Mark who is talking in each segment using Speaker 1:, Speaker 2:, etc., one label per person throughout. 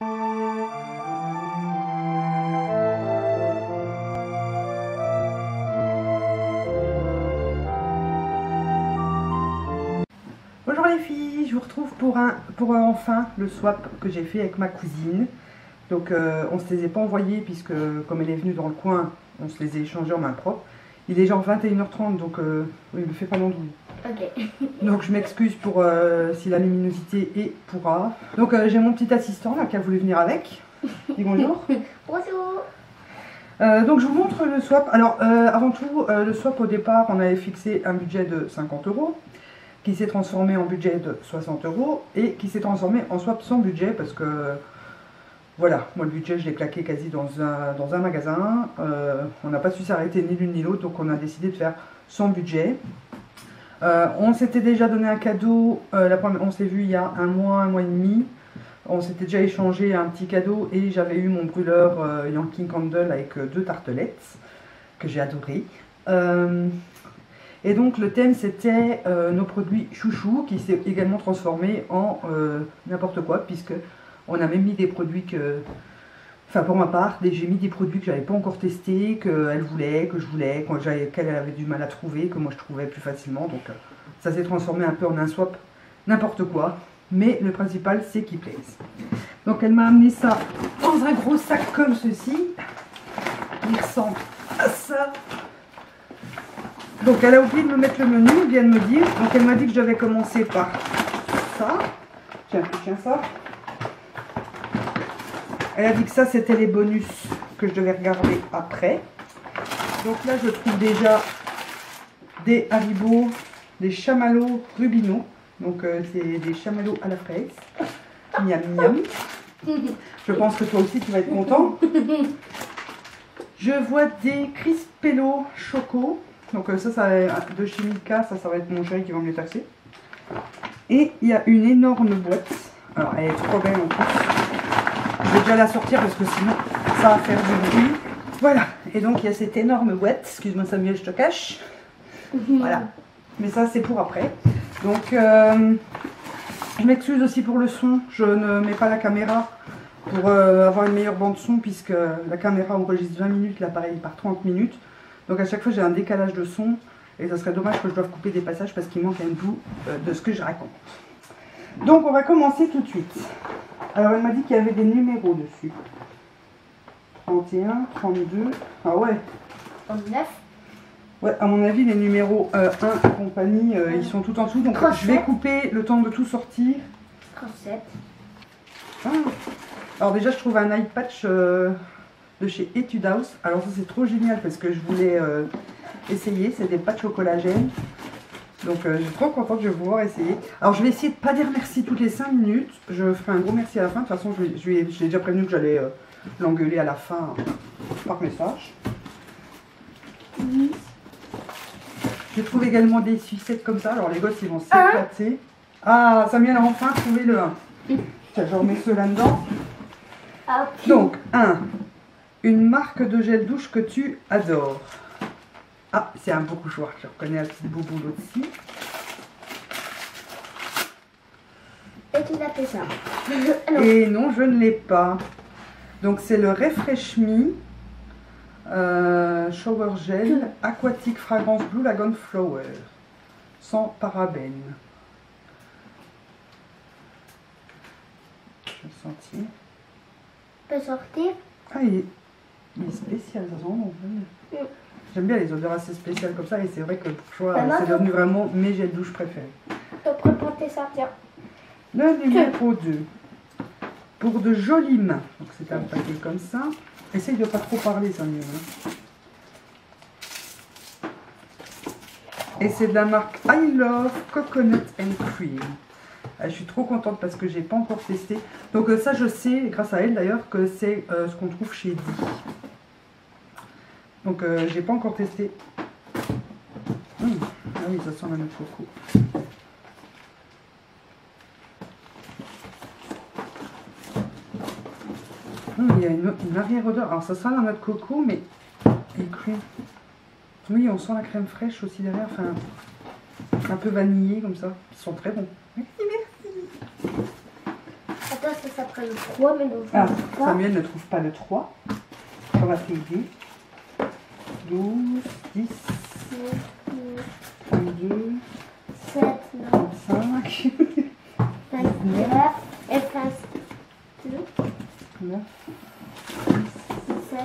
Speaker 1: Bonjour les filles, je vous retrouve pour enfin le swap que j'ai fait avec ma cousine. Donc on se les a pas envoyés puisque comme elle est venue dans le coin, on se les a échangés en main propre. Il est genre 21h30 donc il me fait pas d'andouille.
Speaker 2: Ok.
Speaker 1: Donc je m'excuse pour si la luminosité est pourra. Donc j'ai mon petit assistant là qui a voulu venir avec. Dis bonjour.
Speaker 2: Bonjour.
Speaker 1: Donc je vous montre le swap. Alors avant tout, le swap au départ on avait fixé un budget de 50 € qui s'est transformé en budget de 60 € et qui s'est transformé en swap sans budget parce que voilà, moi le budget je l'ai claqué quasi dans un magasin. On n'a pas su s'arrêter ni l'une ni l'autre donc on a décidé de faire sans budget. On s'était déjà donné un cadeau, on s'est vu il y a un mois et demi. On s'était déjà échangé un petit cadeau et j'avais eu mon brûleur Yankee Candle avec 2 tartelettes que j'ai adoré. Et donc le thème c'était nos produits chouchous qui s'est également transformé en n'importe quoi puisque on a même mis des produits que, enfin pour ma part, j'ai mis des produits que j'avais pas encore testés, qu'elle voulait, que je voulais, qu'elle avait du mal à trouver, que moi je trouvais plus facilement. Donc ça s'est transformé un peu en un swap n'importe quoi. Mais le principal c'est qu'il plaise. Donc elle m'a amené ça dans un gros sac comme ceci. Il ressemble à ça. Donc elle a oublié de me mettre le menu, elle vient de me dire. Donc elle m'a dit que je devais commencer par ça. Tiens, tiens ça. Elle a dit que ça c'était les bonus que je devais regarder après. Donc là je trouve déjà des Haribo, des chamallows Rubino. Donc c'est des chamallows à la fraise. Miam miam. Je pense que toi aussi tu vas être content. Je vois des Crispello Choco. Donc ça de chez Mika, ça va être mon chéri qui va me les taxer. Et il y a une énorme boîte. Alors elle est trop belle en plus. Je vais déjà la sortir parce que sinon ça va faire du bruit. Voilà. Et donc il y a cette énorme boîte. Excuse-moi Samuel, je te cache. Voilà. Mais ça c'est pour après. Donc je m'excuse aussi pour le son. Je ne mets pas la caméra pour avoir une meilleure bande son puisque la caméra enregistre 20 minutes, l'appareil part 30 minutes. Donc à chaque fois j'ai un décalage de son et ça serait dommage que je doive couper des passages parce qu'il manque un bout de ce que je raconte. Donc on va commencer tout de suite. Alors elle m'a dit qu'il y avait des numéros dessus. 31, 32, ah ouais.
Speaker 2: 39.
Speaker 1: Ouais, à mon avis les numéros 1 et compagnie, ils sont tout en dessous. Donc
Speaker 2: 37.
Speaker 1: je vais couper le temps de tout sortir.
Speaker 2: 37.
Speaker 1: Ah. Alors déjà je trouve un eye patch de chez Etude House. Alors ça c'est trop génial parce que je voulais essayer, c'est des patchs au collagène. Donc je suis trop contente de pouvoir essayer. Alors je vais essayer de ne pas dire merci toutes les 5 minutes. Je ferai un gros merci à la fin. De toute façon je l'ai déjà prévenu que j'allais l'engueuler à la fin par message.
Speaker 2: Oui.
Speaker 1: Je trouve également des sucettes comme ça. Alors les gosses ils vont s'éclater. Ah Samuel a enfin trouvé le 1. Tiens, je remets ceux là-dedans.
Speaker 2: Ah,
Speaker 1: Donc 1. Une marque de gel douche que tu adores. Ah, c'est un beau couchoir. Je reconnais la petite boubou aussi.
Speaker 2: et tu l'as fait ça.
Speaker 1: Et non, je ne l'ai pas. Donc c'est le Refresh Me Shower Gel Aquatique Fragrance Blue Lagoon Flower. Sans parabènes. Je vais sentir.
Speaker 2: Tu peux sortir.
Speaker 1: Ah, il est spécial, ça sent bon. J'aime bien les odeurs assez spéciales comme ça et c'est vrai que pour choix, c'est devenu vraiment mes gels douche préférés.
Speaker 2: Tu peux porter ça, tiens.
Speaker 1: Le numéro 2. Pour de jolies mains. Donc c'est un paquet comme ça. Essaye de pas trop parler, ça mieux. Hein. Et c'est de la marque I Love Coconut and Cream. Je suis trop contente parce que j'ai pas encore testé. Donc ça je sais, grâce à elle d'ailleurs, que c'est ce qu'on trouve chez Di. Donc j'ai pas encore testé. Ah oui, ça sent la noix de coco. Il y a une arrière-odeur. Alors ça sent la noix de coco, mais écrit. Oui, on sent la crème fraîche aussi derrière. Enfin, un peu vanillé comme ça. Ils sont très bons. Merci, merci.
Speaker 2: Attends, ça ça prend le 3, mais donc
Speaker 1: Ah,
Speaker 2: le 3.
Speaker 1: Samuel ne trouve pas le 3. On va t'aider. 12, 10, 32,
Speaker 2: 7,
Speaker 1: 35,
Speaker 2: 29 et 22,
Speaker 1: 9,
Speaker 2: 17.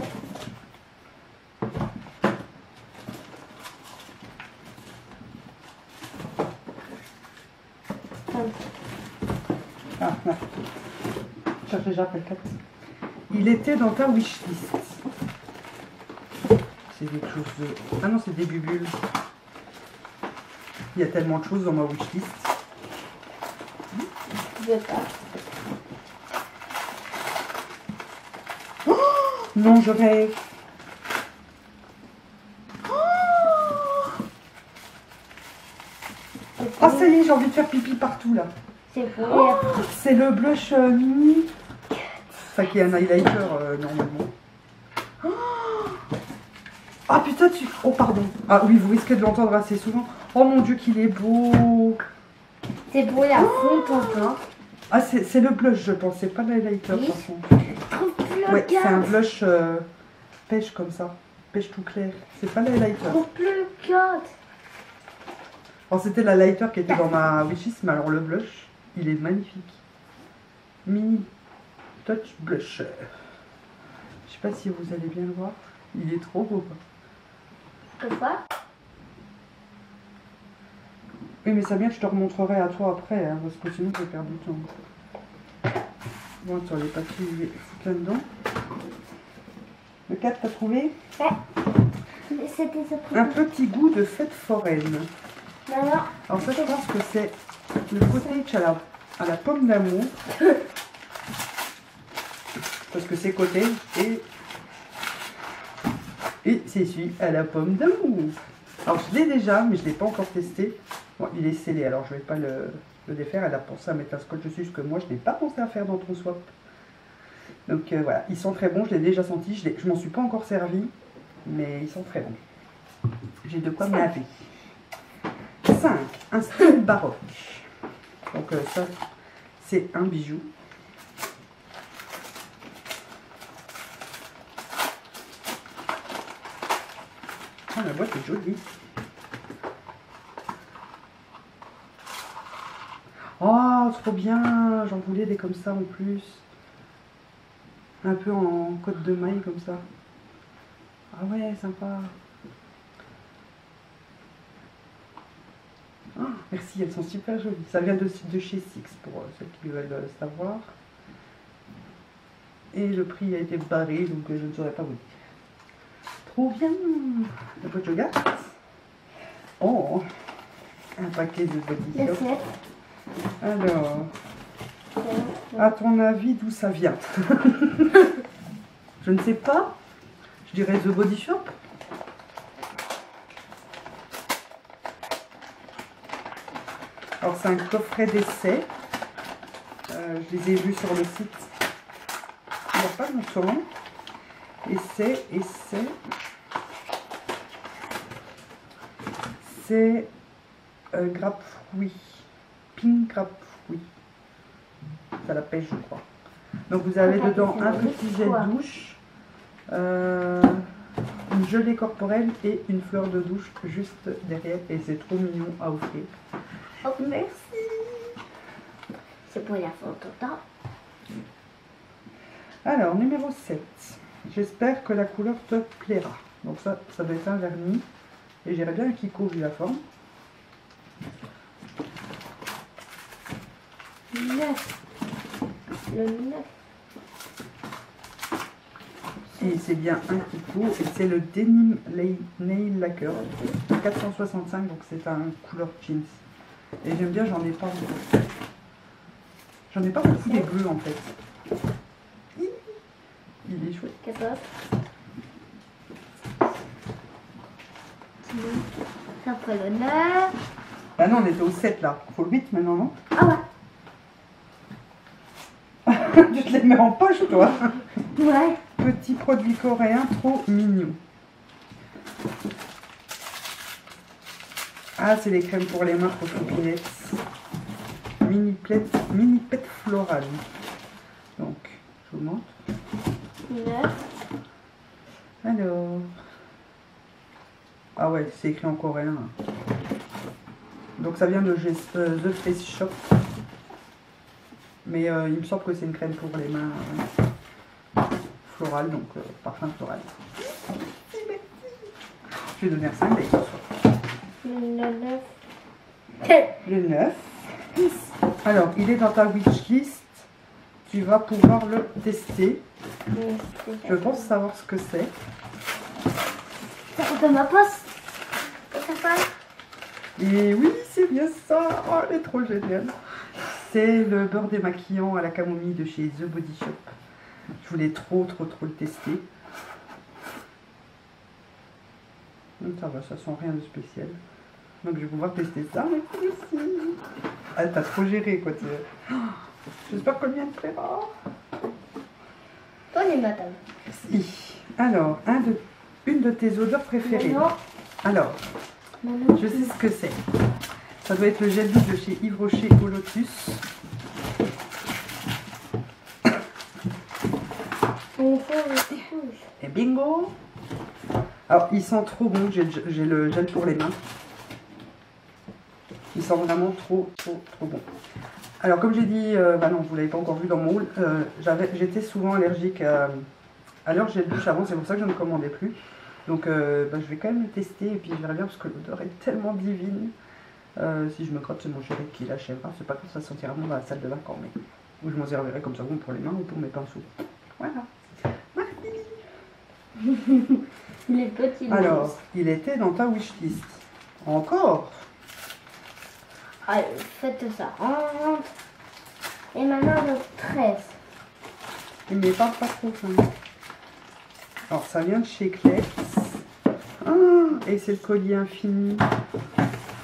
Speaker 1: Ah, non. Cherche déjà après 4. Il était dans ta wishlist. C'est quelque chose de... Ah non, c'est des bubules. Il y a tellement de choses dans ma wishlist.
Speaker 2: Je veux pas.
Speaker 1: Non, je rêve. Ah, ça y est, j'ai envie de faire pipi partout, là.
Speaker 2: C'est pour
Speaker 1: C'est le blush mini. Enfin, qui est un highlighter, normalement. Ah, putain, tu... Oh, pardon. Ah oui, vous risquez de l'entendre assez souvent. Oh, mon Dieu, qu'il est beau.
Speaker 2: C'est pour la fonte en teint.
Speaker 1: Ah, c'est le blush, je pense. C'est pas l'highlighter,
Speaker 2: Oui.
Speaker 1: par contre.
Speaker 2: Trop plus
Speaker 1: Ouais, c'est un blush pêche comme ça. Pêche tout clair. C'est pas l'highlighter.
Speaker 2: Trop plus cute.
Speaker 1: Alors, c'était l'highlighter qui était dans ma wishlist, mais alors le blush, il est magnifique. Mini Touch Blusher. Je sais pas si vous allez bien le voir. Il est trop beau, quoi.
Speaker 2: Pourquoi?
Speaker 1: Oui, mais ça vient que je te remontrerai à toi après, hein, parce que sinon je vais perdre du temps. Bon, attends, les papiers, je vais foutre là-dedans. Le 4, t'as trouvé?
Speaker 2: Ouais. C'était ce
Speaker 1: Un petit goût de fête foraine.
Speaker 2: Alors,
Speaker 1: Alors ça, je pense que c'est le cottage à la pomme d'amour. Parce que c'est cottage et c'est celui à la pomme d'amour. Alors je l'ai déjà, mais je ne l'ai pas encore testé. Bon, il est scellé, alors je ne vais pas le défaire. Elle a pensé à mettre un scotch dessus, ce que moi je n'ai pas pensé à faire dans ton swap. Donc voilà, ils sont très bons, je l'ai déjà senti. Je m'en suis pas encore servi, mais ils sont très bons. J'ai de quoi me laver. 5. Un style baroque. Donc ça, c'est un bijou. Ah, la boîte est jolie. Oh, trop bien. J'en voulais des comme ça en plus. Un peu en côte de maille comme ça. Ah ouais, sympa. Ah, merci, elles sont super jolies. Ça vient de chez Six pour ceux qui veulent savoir. Et le prix a été barré, donc je ne saurais pas vous dire. Trop bien. La boîte je garde. Oh, un paquet de body shop. Alors, à ton avis, d'où ça vient? Je ne sais pas. Je dirais The Body Shop. Alors, c'est un coffret d'essai. Je les ai vus sur le site il n'y a pas longtemps. Essai. C'est grappe fruit. Pink grappe fruit. Ça la pêche, je crois. Donc, vous avez dedans un petit gel douche. Une gelée corporelle et une fleur de douche juste derrière, et c'est trop mignon à offrir.
Speaker 2: Oh, merci. C'est pour la photo.
Speaker 1: Alors, numéro 7. J'espère que la couleur te plaira. Donc ça doit être un vernis. Et j'irais bien un Kiko vu la forme.
Speaker 2: 9. Le 9.
Speaker 1: Et c'est bien un Kiko. Et c'est le Denim Nail Lacquer. 465, donc c'est un couleur jeans. Et j'aime bien, j'en ai pas beaucoup. J'en ai pas beaucoup des bleus en fait. Il est chouette.
Speaker 2: 14. Après le 9.
Speaker 1: Ah non, on était au 7 là. Faut le 8 maintenant, non?
Speaker 2: Ah
Speaker 1: Tu te les mets en poche, toi?
Speaker 2: ouais.
Speaker 1: Petit produit coréen trop mignon. Ah, c'est les crèmes pour les mains pour copinettes. Mini pet floral. vous le montre.
Speaker 2: 9.
Speaker 1: Alors. Ah ouais, c'est écrit en coréen. Donc ça vient de The Face Shop. Mais il me semble que c'est une crème pour les mains florale, donc parfum floral. Je vais donner 5 ce soir.
Speaker 2: Le 9.
Speaker 1: Le 9. Alors, il est dans ta wishlist. Tu vas pouvoir le tester. Je pense savoir ce que c'est.
Speaker 2: Ça rentre dans ma poste. Ça passe.
Speaker 1: Et oui, c'est bien ça. Oh, elle est trop géniale. C'est le beurre démaquillant à la camomille de chez The Body Shop. Je voulais trop le tester. Donc ça va, ça sent rien de spécial. Donc je vais pouvoir tester ça. Merci. Ah, t'as trop géré quoi. J'espère que le mien te plaira.
Speaker 2: Toi, les matins.
Speaker 1: Merci. Alors, une de tes odeurs préférées.
Speaker 2: Non.
Speaker 1: Alors,
Speaker 2: Non.
Speaker 1: je sais ce que c'est. Ça doit être le gel douche de chez Yves Rocher au lotus. Et bingo! Alors, il sent trop bon. J'ai le gel pour les mains. Il sent vraiment trop bon. Alors, comme j'ai dit, bah non, vous ne l'avez pas encore vu dans mon haul, j'étais souvent allergique à leur gel douche avant, c'est pour ça que je ne commandais plus. Donc, bah, je vais quand même le tester et puis je verrai bien parce que l'odeur est tellement divine. Si je me crotte, c'est mon chéri qui l'achèvera. C'est pas que ça sentira bon dans la salle de bain quand même. Ou je m'en servirai comme ça bon pour les mains ou pour mes pinceaux. Voilà.
Speaker 2: Il est petit.
Speaker 1: Alors, il était dans ta wishlist. Encore?
Speaker 2: Allez, faites ça. Et maintenant le 13.
Speaker 1: Il n'est pas trop fin. Alors, ça vient de chez Klex. Ah, et c'est le collier infini.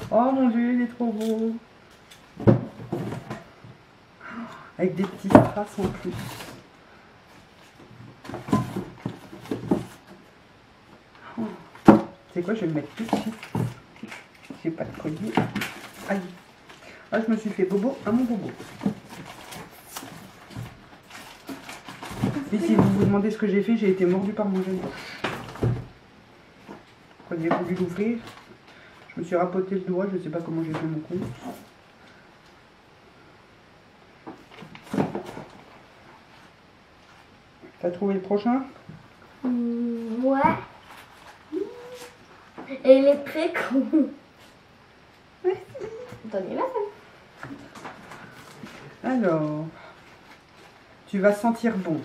Speaker 1: Oh mon dieu, il est trop beau. Avec des petits strass en plus. C'est quoi, je vais le mettre tout de suite. J'ai pas de collier. Aïe. Ah, je me suis fait bobo à mon bobo. Et si vous vous demandez ce que j'ai fait, j'ai été mordue par mon gel douche. Quand j'ai voulu l'ouvrir, je me suis rapoté le doigt, je sais pas comment j'ai fait mon compte. T'as trouvé le prochain?
Speaker 2: Ouais. Et il est très con.
Speaker 1: Merci.
Speaker 2: Donnez-la.
Speaker 1: Alors, tu vas sentir bon.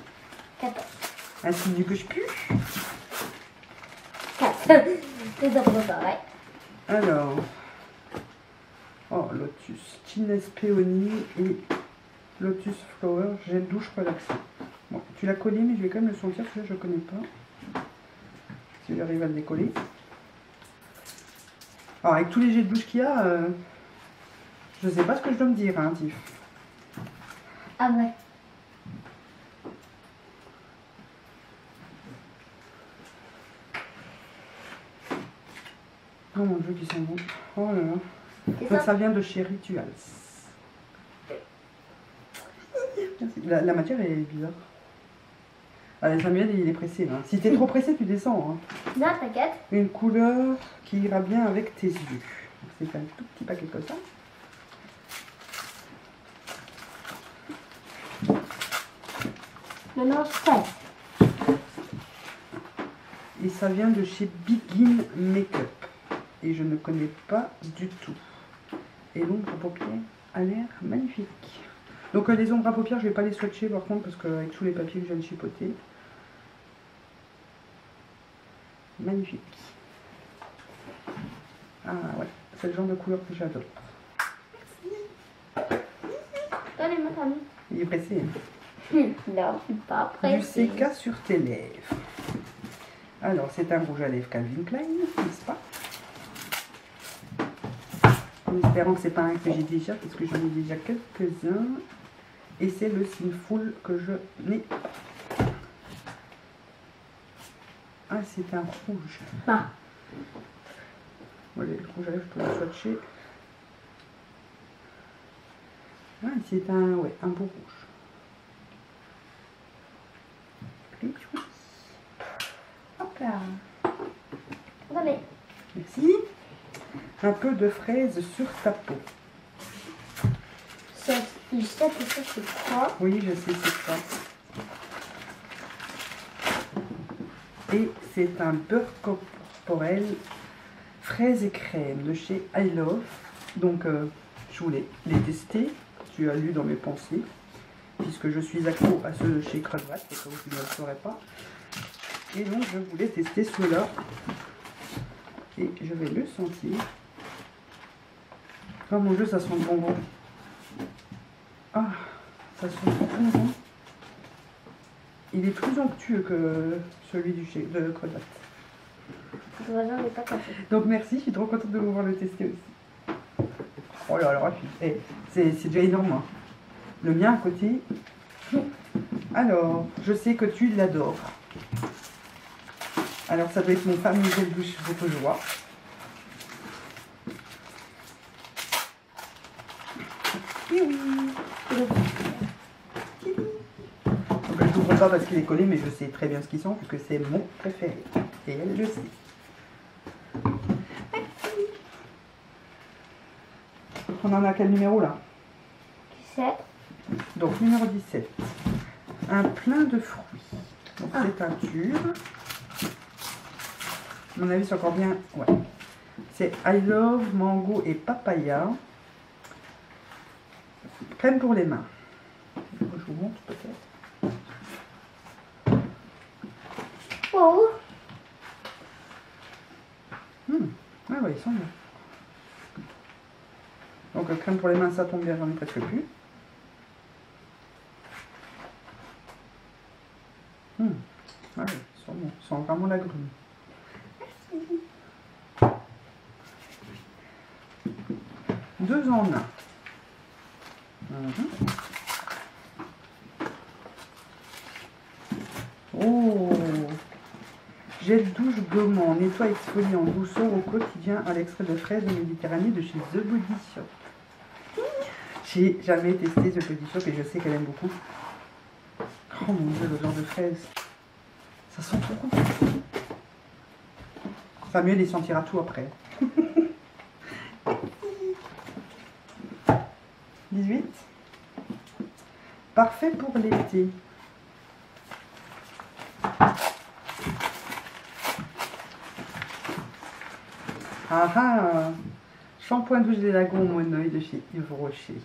Speaker 2: 14.
Speaker 1: Ainsi que je pue.
Speaker 2: 4. C'est à peu pareil.
Speaker 1: Alors, oh, Lotus, Chines Peony et Lotus Flower, gel douche relaxant. Bon, tu l'as collé, mais je vais quand même le sentir, parce que je ne connais pas. Si j'arrive à le décoller. Alors, avec tous les gels de douche qu'il y a, je ne sais pas ce que je dois me dire, hein, Tiff.
Speaker 2: Ah ouais.
Speaker 1: Oh mon dieu, qu'ils sont bons. Oh là là.
Speaker 2: Et
Speaker 1: Donc ça vient de chez Rituals. La matière est bizarre. Allez, Samuel, il est pressé là. Si t'es trop pressé, tu descends. Hein.
Speaker 2: Non, t'inquiète.
Speaker 1: Une couleur qui ira bien avec tes yeux. C'est un tout petit paquet comme ça.
Speaker 2: Maintenant, 16.
Speaker 1: Et ça vient de chez Begin Makeup. Et je ne connais pas du tout. Et l'ombre à paupières a l'air magnifique. Donc les ombres à paupières, je ne vais pas les swatcher par contre, parce qu'avec tous les papiers que je viens de chipoter. Magnifique. Ah ouais, c'est le genre de couleur que j'adore.
Speaker 2: Donnez-moi ta main.
Speaker 1: Il est pressé.
Speaker 2: Non, je suis pas
Speaker 1: Du
Speaker 2: pressée.
Speaker 1: CK sur tes lèvres. Alors, c'est un rouge à lèvres Calvin Klein, n'est-ce pas? En espérant que c'est pas un que j'ai déjà, parce que j'en ai déjà quelques-uns. Et c'est le Sinful que je n'ai pas. Ah, c'est un rouge.
Speaker 2: Ah.
Speaker 1: Voilà, le rouge à lèvres, je peux le swatcher. Ah, c'est un, ouais, un beau rouge. fruits. Hop là.
Speaker 2: Allez.
Speaker 1: Merci. Un peu de fraise sur ta peau.
Speaker 2: Je sais que ça c'est quoi.
Speaker 1: Oui, je sais c'est ça. Et c'est un beurre corporel fraise et crème de chez I Love. Donc je voulais les tester. Tu as lu dans mes pensées. Puisque je suis accro à ceux de chez Crevette, au cas où tu ne le saurais pas. Et donc je voulais tester ceux-là. Et je vais le sentir. Oh mon Dieu, ça sent le bonbon. Ah, ça sent le bonbon. Il est plus onctueux que celui de Crevette.
Speaker 2: Le voisin n'est pas cassé.
Speaker 1: Donc merci, je suis trop contente de pouvoir le tester aussi. Oh là là, c'est déjà énorme. Hein. Le mien à côté. Alors, je sais que tu l'adores. Alors, ça doit être mon fameux gel douche Photojoie. Kiwi. Kiwi. Donc, je ne l'ouvre pas parce qu'il est collé, mais je sais très bien ce qu'ils sont, puisque c'est mon préféré. Et elle le sait. On en a quel numéro là?
Speaker 2: 17.
Speaker 1: Donc, numéro 17. Un plein de fruits. Donc, c'est teinture. À mon avis, c'est encore bien. Ouais. C'est I Love, mango et papaya. Crème pour les mains. Je vous montre peut-être.
Speaker 2: Oh.
Speaker 1: Ah ouais, ils sont bien. Donc, crème pour les mains, ça tombe bien, j'en ai presque plus. Ah oui, ils sont bons. Ils sont vraiment l'agrume. Deux en un. Oh, gel douche gommant, nettoie et exfolie en douceur au quotidien à l'extrait de fraises de Méditerranée de chez The Body Shop. J'ai jamais testé The Body Shop et je sais qu'elle aime beaucoup. Oh mon dieu, l'odeur de fraises. Ça sent trop bon. Ça va mieux les sentir à tout après. 18. Parfait pour l'été. Ah ah. Shampoing douche des lagons au monoeil de chez Yves Rocher.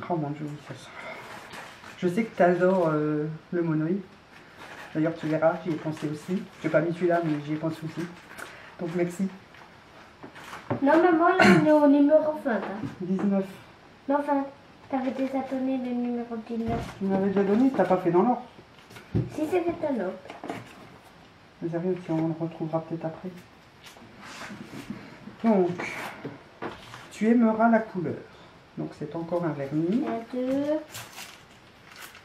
Speaker 1: Oh mon dieu, oui, ça sent. Je sais que tu adores le monoeil. D'ailleurs, tu verras, j'y ai pensé aussi. Je n'ai pas mis celui-là, mais j'y ai pensé aussi. Donc, merci.
Speaker 2: Non, maman, là, on est au numéro 20. Hein.
Speaker 1: 19.
Speaker 2: Non, 20. T'avais déjà donné le numéro 19.
Speaker 1: Tu m'avais déjà donné, tu n'as pas fait dans l'ordre.
Speaker 2: Si, c'était un autre.
Speaker 1: Vous avez si on le retrouvera peut-être après. Donc, tu aimeras la couleur. Donc, c'est encore un vernis.
Speaker 2: Il y a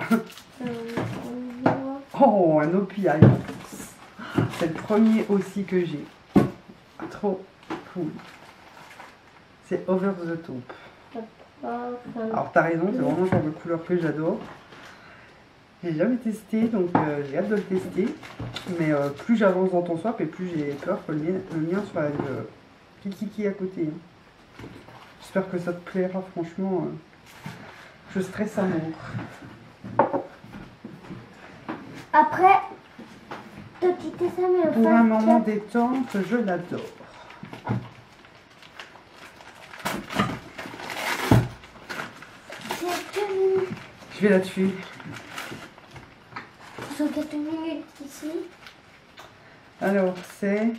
Speaker 2: 2.
Speaker 1: Oh, un OPI. C'est le premier aussi que j'ai. Trop cool. C'est Over the Top. Alors, t'as raison, c'est vraiment le genre de couleur que j'adore. J'ai jamais testé, donc j'ai hâte de le tester. Mais plus j'avance dans ton swap et plus j'ai peur que le mien soit kiki à côté. Hein. J'espère que ça te plaira, franchement. Je stresse à mort.
Speaker 2: Après, t'as quitté ça, mais
Speaker 1: Pour un moment détente, je l'adore. Je vais là-dessus.
Speaker 2: Ils sont 4 minutes ici.
Speaker 1: Alors, c'est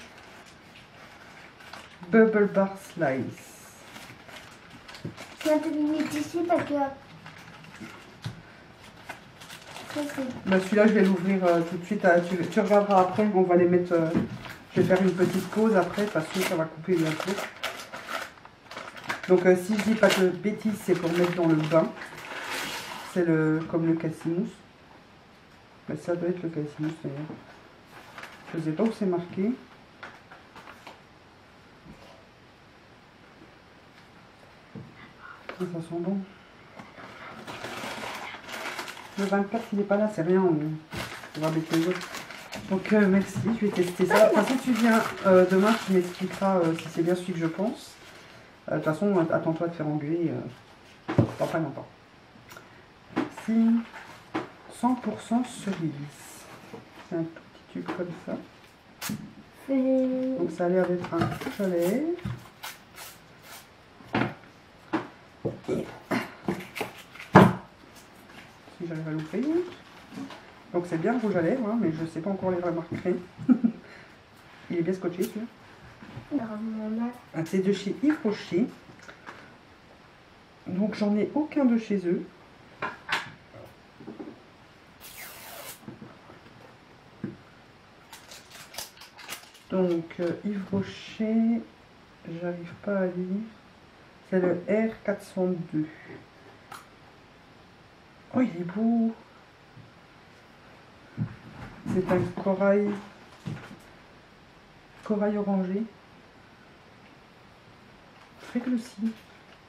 Speaker 1: Bubble Bar Slice.
Speaker 2: 4 minutes ici parce que...
Speaker 1: Bah, celui-là, je vais l'ouvrir tout de suite. Tu regarderas après. On va les mettre... je vais faire une petite pause après parce que ça va couper bientôt. Donc, si je dis pas de bêtises, c'est pour mettre dans le bain. C'est comme le cassimousse. Mais ça doit être le cassimousse d'ailleurs. Je ne sais pas où c'est marqué. Ça sent bon. Le 24, il n'est pas là, c'est rien, on va mettre les autres. Donc merci, je vais tester ça. De toute façon, tu viens demain, tu m'expliqueras si c'est bien celui que je pense. De toute façon, attends-toi de faire engueuler dans pas longtemps. Merci. 100% cerise. C'est un tout petit tube comme ça. Donc ça a l'air d'être un rouge à lèvres. Si j'arrive à l'ouvrir. Donc c'est bien rouge à lèvres, hein, mais je ne sais pas encore les remarquer. Il est bien scotché celui-là. C'est de chez Yves Rocher. Donc j'en ai aucun de chez eux. Donc Yves Rocher, j'arrive pas à lire. C'est le R402. Oh, il est beau. C'est un corail orangé. Très glossy.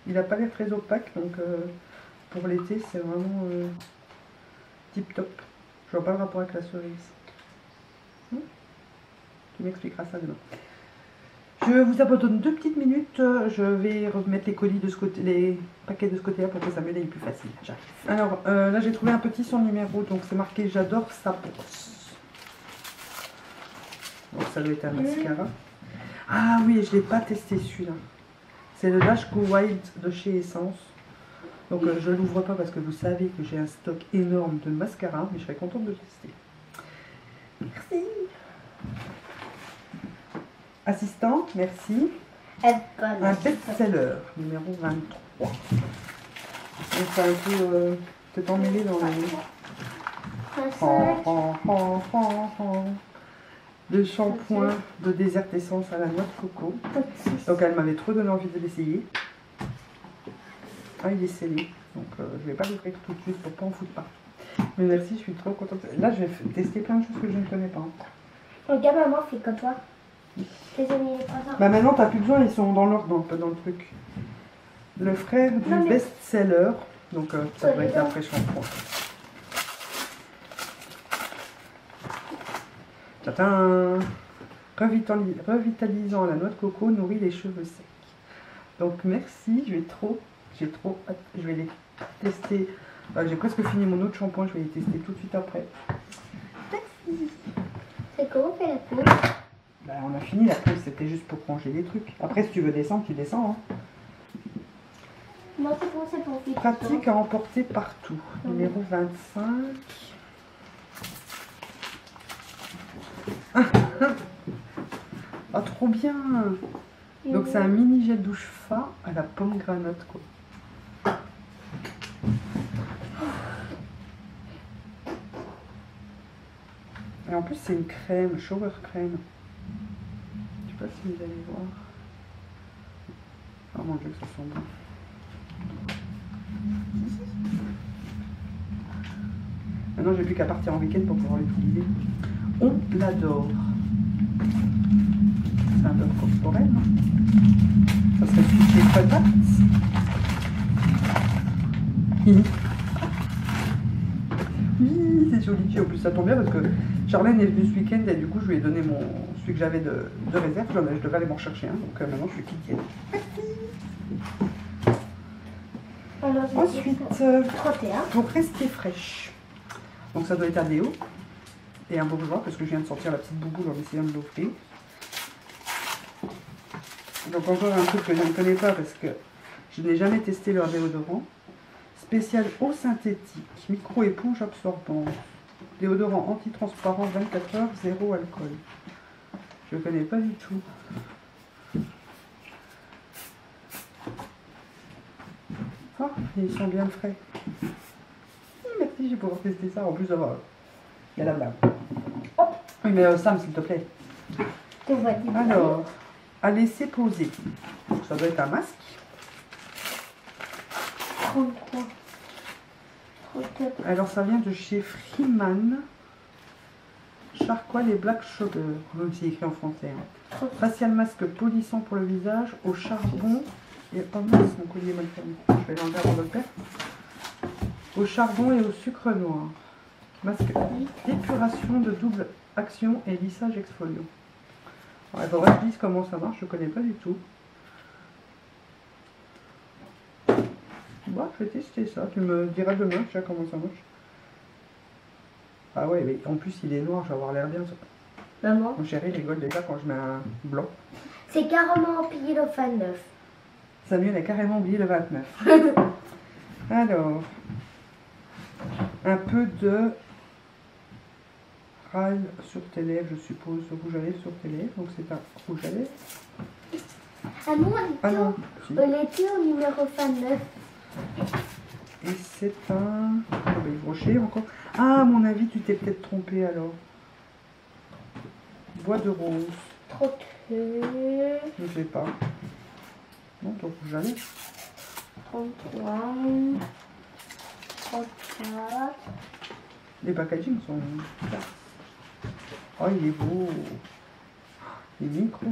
Speaker 1: Il n'a pas l'air très opaque, donc pour l'été, c'est vraiment tip top. Je vois pas le rapport avec la cerise. Tu m'expliqueras ça demain. Je vous abandonne 2 petites minutes. Je vais remettre les colis de ce côté, les paquets de ce côté-là pour que ça me l'aille plus facile. J'arrive. Alors là, j'ai trouvé un petit son numéro, donc c'est marqué j'adore sa brosse. Donc ça doit être un mascara. Ah oui, je ne l'ai pas testé celui-là. C'est le Lash Go Wild de chez Essence. Donc je ne l'ouvre pas parce que vous savez que j'ai un stock énorme de mascara, mais je serais contente de le tester. Merci. Assistante, merci. Un best-seller, numéro 23. Donc c'est un peu peut-être emmêlé dans le shampoing de Désert Essence à la noix de coco. Donc elle m'avait trop donné envie de l'essayer. Ah, il est scellé, donc je ne vais pas l'ouvrir tout de suite pour pas en foutre pas. Mais merci, je suis trop contente. Là, je vais tester plein de choses que je ne connais pas.
Speaker 2: Regarde, maman fait comme toi.
Speaker 1: Bah maintenant, t'as plus besoin, ils sont dans l'ordre, dans le truc. Le frère du best-seller, donc ça doit être l'après shampoing. Tadam! Revitalisant à la noix de coco, nourrit les cheveux secs. Donc merci, j'ai trop hâte. Je vais les tester. J'ai presque fini mon autre shampoing, je vais les tester tout de suite après. Merci.
Speaker 2: C'est comment on fait la pause?
Speaker 1: Bah, on a fini la pause, c'était juste pour ranger les trucs. Après, si tu veux descendre, tu descends. Hein.
Speaker 2: Moi, c'est pour
Speaker 1: Pratique à emporter partout. Numéro 25. Ah, trop bien. Donc, c'est un mini gel douche fin à la pomme granate, quoi. Et en plus, c'est une crème, shower crème. Je sais pas si vous allez voir. Oh mon dieu, que ça sent bon. Maintenant, j'ai plus qu'à partir en week-end pour pouvoir l'utiliser. On l'adore. C'est un beurre corporel. Ça serait toutes les patates. Oui, c'est joli. En plus, ça tombe bien parce que Charlène est venue ce week-end et du coup, je lui ai donné celui que j'avais de réserve. Je devais aller m'en chercher un. Donc maintenant, je suis quittée. Ensuite, pour rester fraîche. Donc ça doit être un déo et un beau bougeoir parce que je viens de sortir la petite boubou en essayant de l'ouvrir. Donc encore un truc que je ne connais pas parce que je n'ai jamais testé leur déodorant. Spécial eau synthétique, micro-éponge absorbante. Déodorant anti-transparent 24 heures, 0 alcool. Je ne connais pas du tout. Oh, ils sont bien frais. Merci, je vais pouvoir tester ça. En plus, il y a la blague. Oui, mais Sam, s'il te plaît. Alors, à laisser poser. Donc, ça doit être un masque.
Speaker 2: 33.
Speaker 1: Alors, ça vient de chez Freeman. Charcoal et Black Sugar. Même si c'est écrit en français. Hein. Facial masque polissant pour le visage au charbon. Et oh mince, mon collier est mal fermé. Je vais l'enlever avant de le faire. au charbon et au sucre noir. Masque d'épuration de double action et lissage exfoliant. Il faudrait que je dise comment ça marche, je ne connais pas du tout. Bon, je vais tester ça, tu me diras demain déjà comment ça marche. Ah ouais, mais en plus il est noir, je vais avoir l'air bien.
Speaker 2: Maman.
Speaker 1: Mon chéri rigole déjà quand je mets un blanc.
Speaker 2: C'est carrément empilé le 29.
Speaker 1: Samuel a carrément oublié le 29. Alors, un peu de râle sur tes lèvres, je suppose, rouge à lèvres sur tes lèvres. Donc c'est un rouge à lèvres.
Speaker 2: Ah non,
Speaker 1: Si.
Speaker 2: elle était au numéro 29.
Speaker 1: Et c'est un... Oh, bah, Yves Rocher encore. Ah, à mon avis, tu t'es peut-être trompé alors. Bois de rose.
Speaker 2: Trop peu.
Speaker 1: Je ne sais pas. Non, donc rouge à lèvres.
Speaker 2: 33. 34.
Speaker 1: Les packaging sont... Oh, il est beau. Il est micro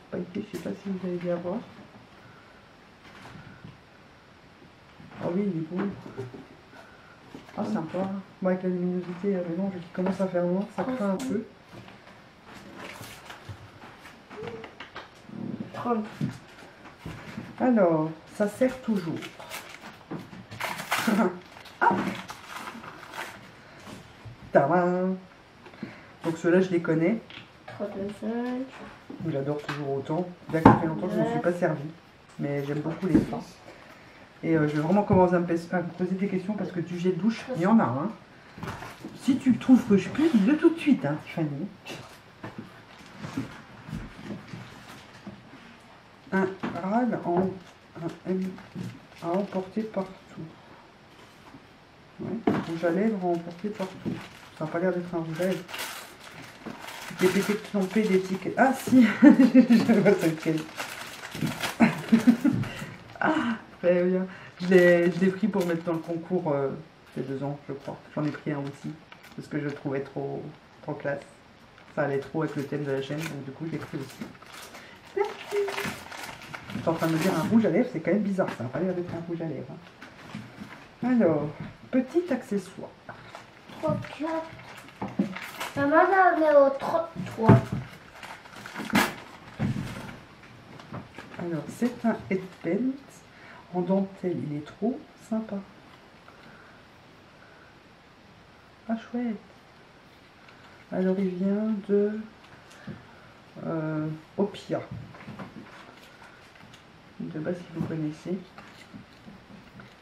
Speaker 1: pailleté. Je sais pas si vous allez bien voir. Ah oui, il est beau. Ah, sympa. Bon, avec la luminosité, maintenant, qui commence à faire noir, ça craint un peu.
Speaker 2: 30.
Speaker 1: Alors, ça sert toujours. Ah. Tadam. Donc ceux-là, je les connais.
Speaker 2: 35.
Speaker 1: J'adore toujours autant. Bien que ça fait longtemps que je ne me suis pas servi. Mais j'aime beaucoup les fins. Et je vais vraiment commencer à me poser des questions parce que du gel douche, il y en a. Hein. Si tu trouves que je pue, dis-le tout de suite, hein, Tiffany. Un râle à emporter partout. Ouais. Rouge à lèvres à emporter partout. Ça n'a pas l'air d'être un rouge à lèvres. Des pétés trompés d'étiquette. Ah si, je vois ça lequel. Ah, très bien. Je l'ai pris pour mettre dans le concours il y a 2 ans, je crois. J'en ai pris un aussi, parce que je le trouvais trop classe. Ça allait trop avec le thème de la chaîne, donc du coup je l'ai pris aussi. Merci. Je suis en train de me dire un rouge à lèvres, c'est quand même bizarre, ça n'a pas l'air d'être un rouge à lèvres. Hein. Alors, petit accessoire.
Speaker 2: 34. Maman, on est au 33.
Speaker 1: Alors, c'est un headband en dentelle, il est trop sympa. Ah, chouette. Alors, il vient de Opia. De base, si vous connaissez.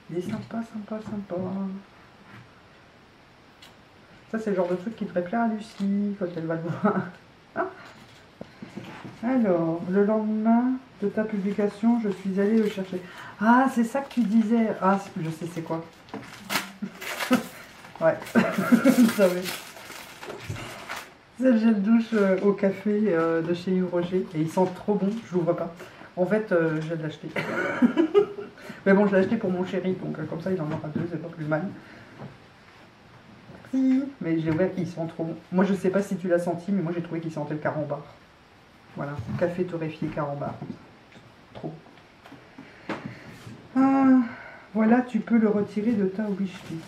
Speaker 1: Il est sympa. Ça, c'est le genre de truc qui devrait plaire à Lucie quand elle va le voir. Ah. Alors, le lendemain de ta publication, je suis allée le chercher. Ah, c'est ça que tu disais. Ah, je sais c'est quoi. Ouais, vous savez. C'est le gel douche au café de chez Yves Rocher. Et il sent trop bon, je l'ouvre pas. En fait, je viens de l'acheter. Mais bon, je l'ai acheté pour mon chéri, donc comme ça, il en aura 2, c'est pas plus mal. Si, mais j'ai ouvert, il sent trop bon. Moi, je sais pas si tu l'as senti, mais moi, j'ai trouvé qu'il sentait le carambar. Voilà, café torréfié carambar. Trop. Ah, voilà, tu peux le retirer de ta wishlist.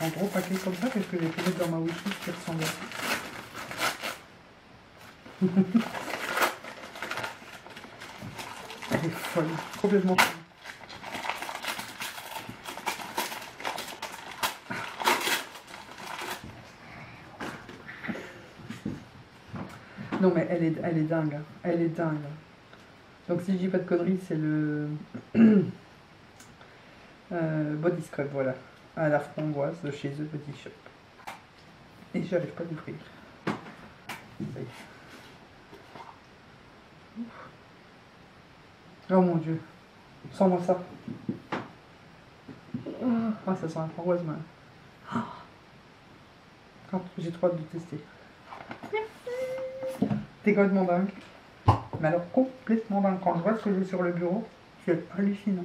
Speaker 1: En gros paquet comme ça, qu'est-ce que j'ai pu mettre dans ma wishlist qui ressemble à ça. Elle est folle, complètement folle. Non mais elle est dingue, hein. Elle est dingue. Donc si je dis pas de conneries, c'est le Body Scrub, voilà, à la framboise de chez The Body Shop. Et j'arrive pas à l'ouvrir. Oh mon dieu, sens-moi ça. Ah, ça sent la framboise, man. Ah, j'ai trop hâte de tester. T'es complètement dingue. Mais alors complètement dingue. Quand je vois ce que j'ai sur le bureau, c'est hallucinant.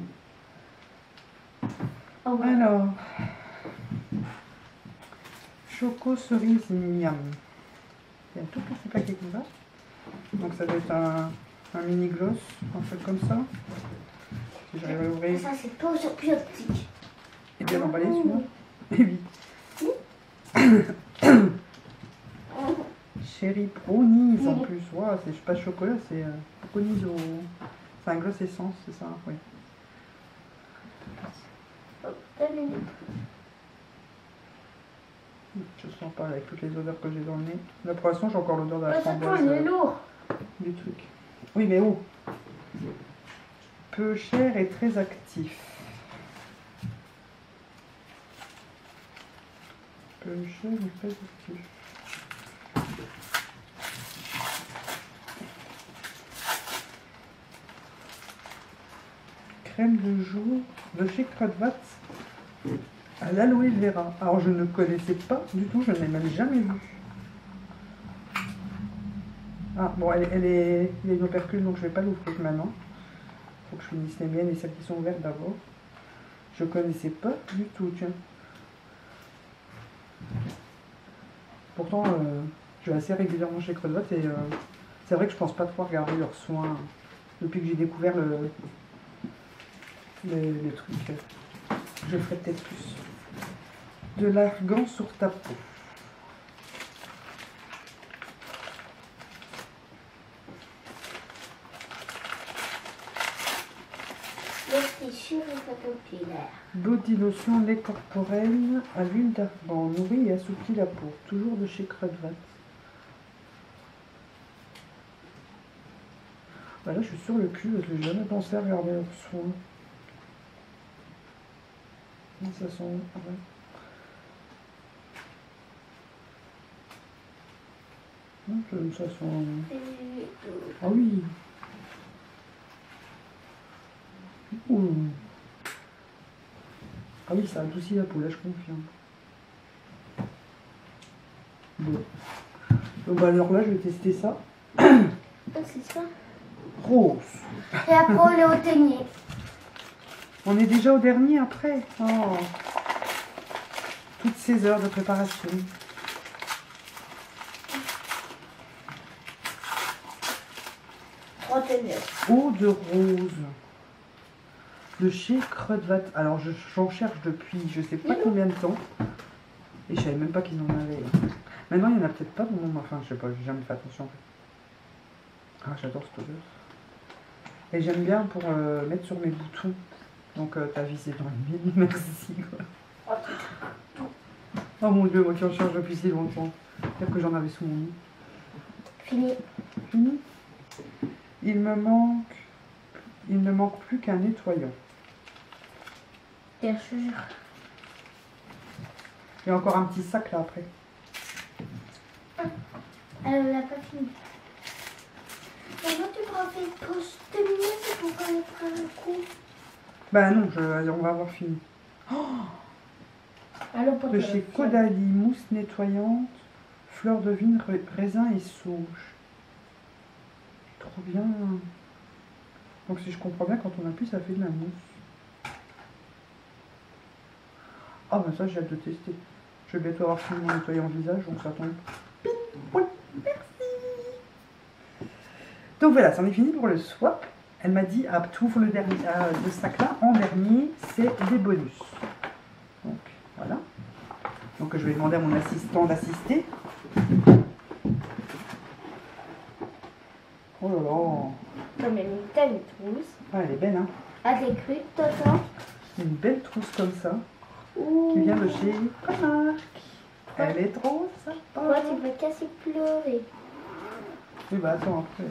Speaker 2: Oh, ouais.
Speaker 1: Alors, choco cerise miam. Il y a un tout petit paquet comme ça. Donc ça doit être un mini gloss, un truc comme ça. Si j'arrive à l'ouvrir.
Speaker 2: Ça, c'est pas plus optique.
Speaker 1: Et bien emballé celui-là. Et oui. Cherry brownies en plus. Wow, c'est pas chocolat, c'est brownies au. C'est un gloss essence, c'est ça? Oui. Je sens pas avec toutes les odeurs que j'ai dans le nez. Là pour l'instant j'ai encore l'odeur de la framboise.
Speaker 2: Il est lourd.
Speaker 1: Du truc. Oui mais oh. Peu cher et très actif. Peu cher et très actif. Crème de jour de chez Kruidvat à l'aloe vera. Alors je ne connaissais pas du tout, je ne l'ai même jamais vue. Ah bon, il y a une opercule donc je ne vais pas l'ouvrir maintenant. Il faut que je finisse les miennes et celles qui sont ouvertes d'abord. Je ne connaissais pas du tout, tiens. Pourtant, je vais assez régulièrement chez Kruidvat et c'est vrai que je pense pas trop regarder leurs soins depuis que j'ai découvert le truc. Je ferai peut-être plus. De l'argan sur ta peau. Body lotion lait corporel à l'huile d'argan, nourrit et assouplit la peau. Toujours de chez Kruidvat. Bah là je suis sur le cul parce que j'ai jamais pensé à regarder leurs soins. Ça sent. Ouais. Ça sent. Ah oui. Ouh. Ah oui, ça adoucit la peau, là je confirme. Bon. Donc bah, alors là je vais tester ça.
Speaker 2: C'est ça.
Speaker 1: Rose.
Speaker 2: Et après on est au teignier.
Speaker 1: On est déjà au dernier après. Oh. Toutes ces heures de préparation. Eau de rose. De chez Kruidvat. Alors j'en cherche depuis je sais pas combien de temps. Et je savais même pas qu'ils en avaient. Maintenant il y en a peut-être pas dans mon. Enfin je sais pas, j'ai jamais fait attention en fait. Ah j'adore cette odeur. Et j'aime bien pour mettre sur mes boutons. Donc ta vie c'est dans le mille, merci quoi. Oh mon dieu, moi qui en cherche depuis si longtemps. Peut-être que j'en avais sous mon lit.
Speaker 2: Fini.
Speaker 1: Fini. Il ne manque plus qu'un nettoyant.
Speaker 2: Bien sûr.
Speaker 1: Il y a encore un petit sac là après.
Speaker 2: Elle l'a pas fini. Maman, tu m'as fait une pause de minutes pour aller prendre un coup.
Speaker 1: Bah non, on va avoir fini. De chez Caudalie, mousse nettoyante, fleur de vigne, raisin et sauge. Trop bien. Donc si je comprends bien, quand on appuie, ça fait de la mousse. Ah bah ça, j'ai hâte de tester. Je vais bientôt avoir fini mon nettoyant visage, donc ça tombe. Oui, merci. Donc voilà, c'en est fini pour le swap. Elle m'a dit, ah, tu ouvres le sac là, en dernier, c'est des bonus. Donc voilà. Donc je vais demander à mon assistant d'assister. Oh là là.
Speaker 2: Comme une telle trousse.
Speaker 1: Ah, elle est belle, hein.
Speaker 2: À des crues, Toto.
Speaker 1: Une belle trousse comme ça,
Speaker 2: Ouh.
Speaker 1: qui vient de chez Comarque. Elle est trop sympa.
Speaker 2: Toi, tu vas casser pleurer.
Speaker 1: Oui, bah attends, après.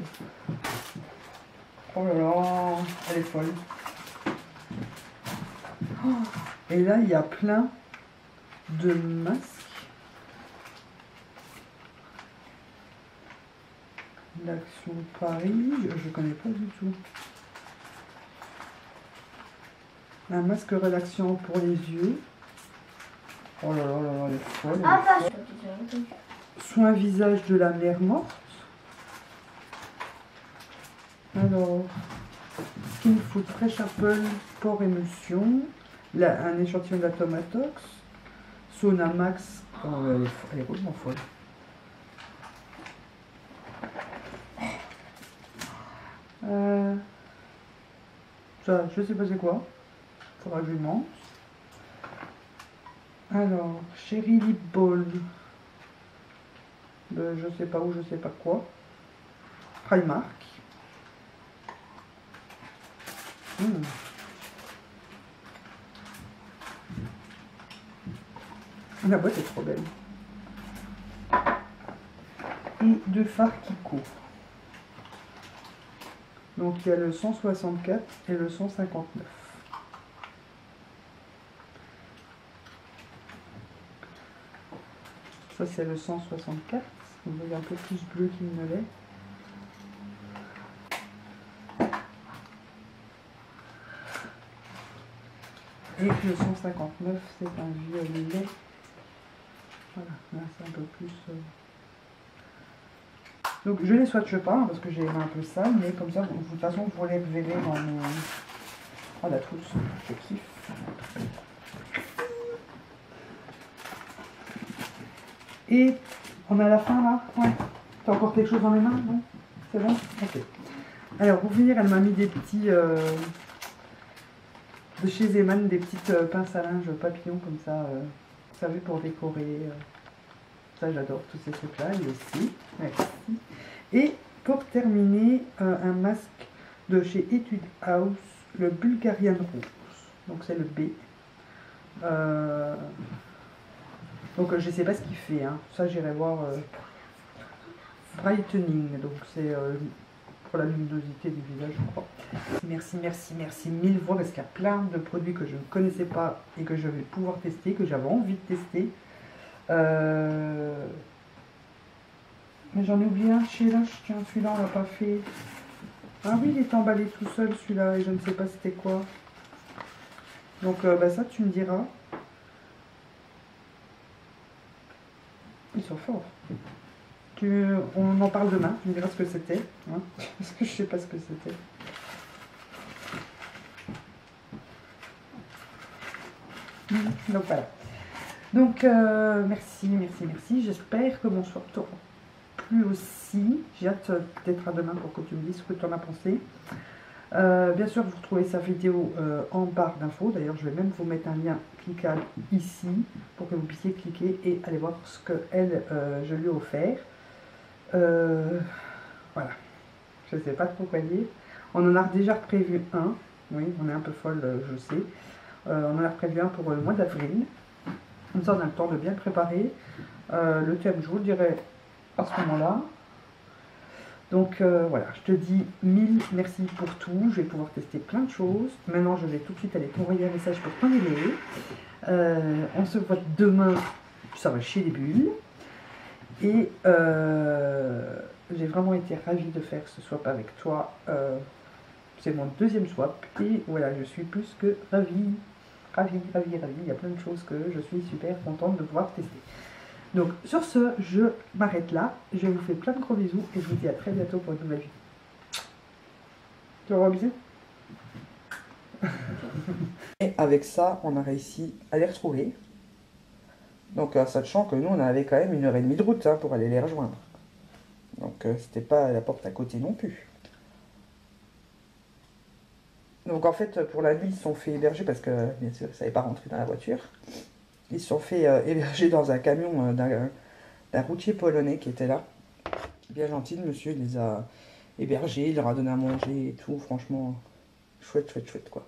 Speaker 1: Oh là là, elle est folle. Oh, et là, il y a plein de masques. L'Action Paris, je connais pas du tout. Un masque relaxant pour les yeux. Oh là là là là, elle est folle.
Speaker 2: Ah,
Speaker 1: Elle est folle. Soin visage de la mer morte. Alors, Skin Food Fresh Apple, port émulsion. Là, un échantillon de la Tomatox. Sauna Max. Oh, elle est vraiment folle. Ça, je sais pas c'est quoi. Faudra que je lui demande. Alors, Chérie Lip Ball. Je sais pas où, je sais pas quoi. Primark. La boîte est trop belle. Et deux fards qui courent. Donc il y a le 164 et le 159. Ça c'est le 164. Vous voyez un peu plus bleu qu'il ne l'est. Et le 159 c'est un violet. Voilà, là c'est un peu plus... Donc je les swatche pas hein, parce que j'ai les mains un peu sales, mais comme ça, de toute façon, vous les verrez dans mon... Oh la trousse, je kiffe. Et on est à la fin là. Ouais. T'as encore quelque chose dans les mains, non? C'est bon? Ok. Alors pour finir, elle m'a mis des petits... de chez Zeman, des petites pinces à linge papillons comme ça. Vous savez, pour décorer. Ça j'adore, tous ces trucs là. Il aussi. Merci. Et pour terminer, un masque de chez Etude House, le Bulgarian Rose. Donc c'est le B. Donc je ne sais pas ce qu'il fait. Hein. Ça j'irai voir. Brightening. Donc c'est pour la luminosité du visage, je crois. Merci, merci, merci mille fois parce qu'il y a plein de produits que je ne connaissais pas et que je vais pouvoir tester, que j'avais envie de tester. Mais j'en ai oublié un chez là, tiens, celui-là on l'a pas fait. Ah oui, il est emballé tout seul celui-là et je ne sais pas c'était quoi. Donc bah, ça tu me diras. Ils sont forts. On en parle demain, tu me diras ce que c'était. Hein, parce que je sais pas ce que c'était. Donc voilà. Donc merci, merci, merci. J'espère que mon soir t'aura plu aussi. J'ai hâte d'être à demain pour que tu me dises ce que tu en as pensé. Bien sûr, vous retrouvez sa vidéo en barre d'infos. D'ailleurs, je vais même vous mettre un lien cliquable ici pour que vous puissiez cliquer et aller voir ce que je lui ai offert. Voilà. Je ne sais pas trop quoi dire. On en a déjà prévu un. Oui, on est un peu folle, je sais. On en a prévu un pour le mois d'avril. Comme ça, on a le temps de bien préparer. Le thème, je vous le dirai à ce moment-là. Donc voilà, je te dis mille merci pour tout. Je vais pouvoir tester plein de choses. Maintenant, je vais tout de suite aller t'envoyer un message pour t'envoyer. On se voit demain. Ça va chez les bulles. Et j'ai vraiment été ravie de faire ce swap avec toi. C'est mon deuxième swap. Et voilà, je suis plus que ravie. Ravie, ravie, ravie. Il y a plein de choses que je suis super contente de pouvoir tester. Donc sur ce, je m'arrête là. Je vous fais plein de gros bisous et je vous dis à très bientôt pour une nouvelle vidéo. Tu vas voir un bisou? Et avec ça, on a réussi à les retrouver. Donc sachant que nous, on avait quand même 1h30 de route hein, pour aller les rejoindre. Donc c'était pas à la porte à côté non plus. Donc en fait, pour la nuit, ils se sont fait héberger parce que, bien sûr, ça n'avait pas rentré dans la voiture. Ils se sont fait héberger dans un camion d'un routier polonais qui était là. Bien gentil, le monsieur, il les a hébergés, il leur a donné à manger et tout. Franchement, chouette, chouette, chouette, quoi.